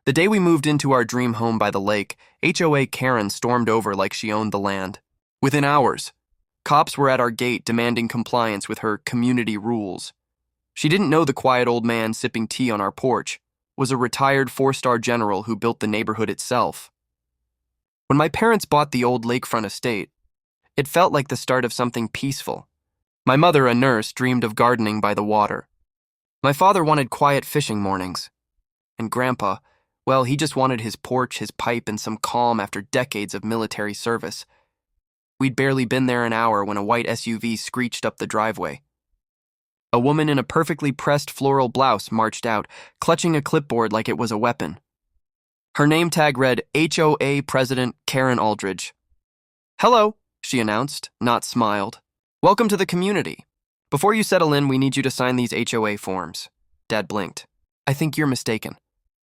The day we moved into our dream home by the lake, HOA Karen stormed over like she owned the land. Within hours, cops were at our gate demanding compliance with her community rules. She didn't know the quiet old man sipping tea on our porch was a retired four-star general who built the neighborhood itself. When my parents bought the old lakefront estate, it felt like the start of something peaceful. My mother, a nurse, dreamed of gardening by the water. My father wanted quiet fishing mornings. And Grandpa, well, he just wanted his porch, his pipe, and some calm after decades of military service. We'd barely been there an hour when a white SUV screeched up the driveway. A woman in a perfectly pressed floral blouse marched out, clutching a clipboard like it was a weapon. Her name tag read, HOA President Karen Aldridge. "Hello," she announced, not smiled. "Welcome to the community. Before you settle in, we need you to sign these HOA forms." Dad blinked. "I think you're mistaken.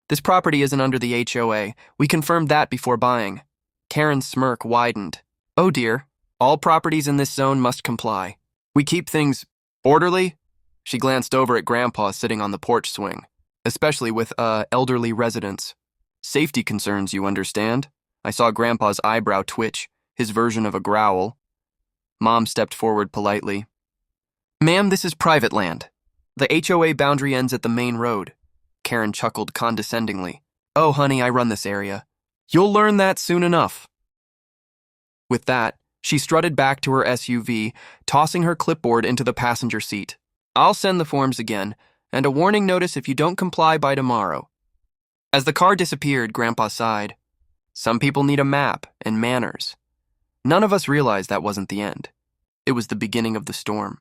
This property isn't under the HOA. We confirmed that before buying." Karen's smirk widened. "Oh dear, all properties in this zone must comply. We keep things orderly." She glanced over at Grandpa sitting on the porch swing, especially with, elderly residents. "Safety concerns, you understand?" I saw Grandpa's eyebrow twitch, his version of a growl. Mom stepped forward politely. "Ma'am, this is private land. The HOA boundary ends at the main road." Karen chuckled condescendingly. "Oh, honey, I run this area. You'll learn that soon enough." With that, she strutted back to her SUV, tossing her clipboard into the passenger seat. "I'll send the forms again, and a warning notice if you don't comply by tomorrow." As the car disappeared, Grandpa sighed. Some people need a map and manners. None of us realized that wasn't the end. It was the beginning of the storm.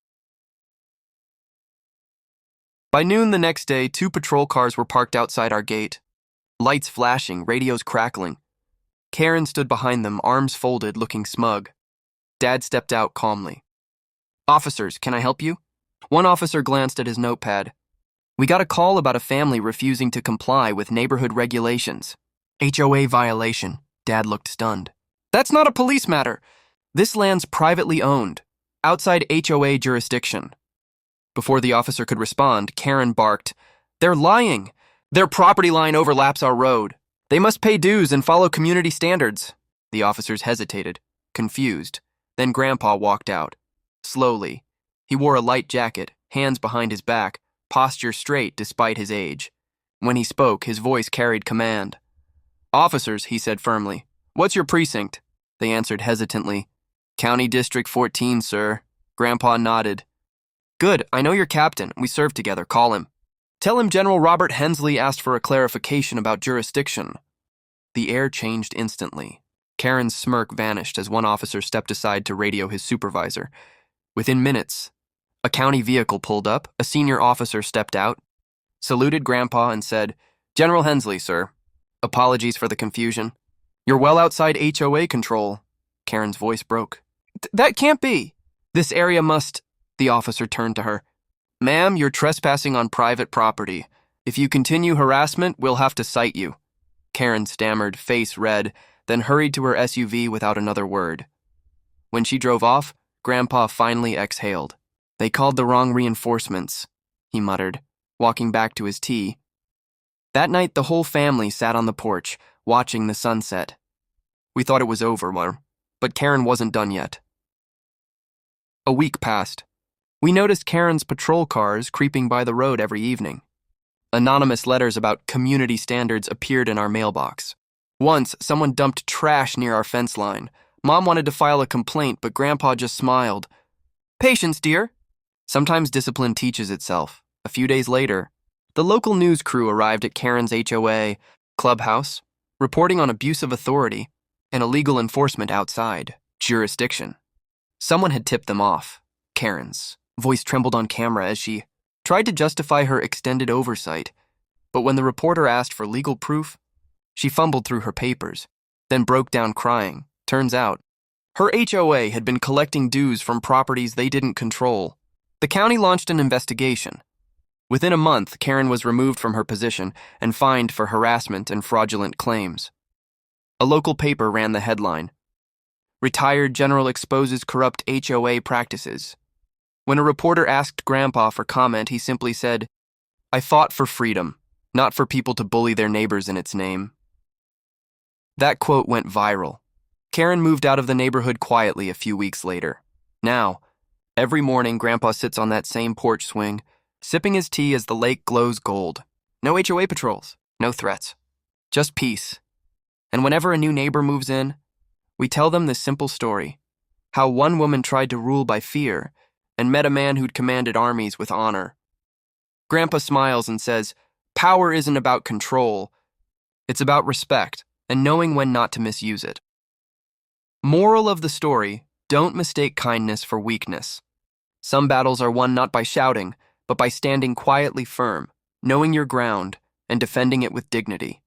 By noon the next day, 2 patrol cars were parked outside our gate. Lights flashing, radios crackling. Karen stood behind them, arms folded, looking smug. Dad stepped out calmly. "Officers, can I help you?" One officer glanced at his notepad. "We got a call about a family refusing to comply with neighborhood regulations." "HOA violation." Dad looked stunned. "That's not a police matter. This land's privately owned, outside HOA jurisdiction." Before the officer could respond, Karen barked, "They're lying. Their property line overlaps our road. They must pay dues and follow community standards." The officers hesitated, confused. Then Grandpa walked out. Slowly. He wore a light jacket, hands behind his back, posture straight despite his age. When he spoke, his voice carried command. "Officers," he said firmly, "what's your precinct?" They answered hesitantly. "County District 14, sir." Grandpa nodded. "Good, I know your captain. We served together. Call him. Tell him General Robert Hensley asked for a clarification about jurisdiction." The air changed instantly. Karen's smirk vanished as one officer stepped aside to radio his supervisor. Within minutes, a county vehicle pulled up, a senior officer stepped out, saluted Grandpa and said, "General Hensley, sir. Apologies for the confusion. You're well outside HOA control." Karen's voice broke. "That can't be. This area must..." The officer turned to her. "Ma'am, you're trespassing on private property. If you continue harassment, we'll have to cite you." Karen stammered, face red, then hurried to her SUV without another word. When she drove off, Grandpa finally exhaled. "They called the wrong reinforcements," he muttered, walking back to his tea. That night, the whole family sat on the porch, watching the sunset. We thought it was over, but Karen wasn't done yet. A week passed. We noticed Karen's patrol cars creeping by the road every evening. Anonymous letters about community standards appeared in our mailbox. Once, someone dumped trash near our fence line. Mom wanted to file a complaint, but Grandpa just smiled. "Patience, dear." Sometimes discipline teaches itself. A few days later, the local news crew arrived at Karen's HOA clubhouse, reporting on abuse of authority and illegal enforcement outside jurisdiction. Someone had tipped them off. Karen's voice trembled on camera as she tried to justify her extended oversight, but when the reporter asked for legal proof, she fumbled through her papers, then broke down crying. Turns out, her HOA had been collecting dues from properties they didn't control. The county launched an investigation. Within a month, Karen was removed from her position and fined for harassment and fraudulent claims. A local paper ran the headline, "Retired General Exposes Corrupt HOA Practices." When a reporter asked Grandpa for comment, he simply said, "I fought for freedom. not for people to bully their neighbors in its name. That quote went viral. Karen moved out of the neighborhood quietly a few weeks later. Now, every morning, Grandpa sits on that same porch swing, sipping his tea as the lake glows gold. No HOA patrols, no threats, just peace. And whenever a new neighbor moves in, we tell them this simple story: how one woman tried to rule by fear and met a man who'd commanded armies with honor. Grandpa smiles and says, "Power isn't about control, it's about respect and knowing when not to misuse it." Moral of the story: don't mistake kindness for weakness. Some battles are won not by shouting, but by standing quietly firm, knowing your ground, and defending it with dignity.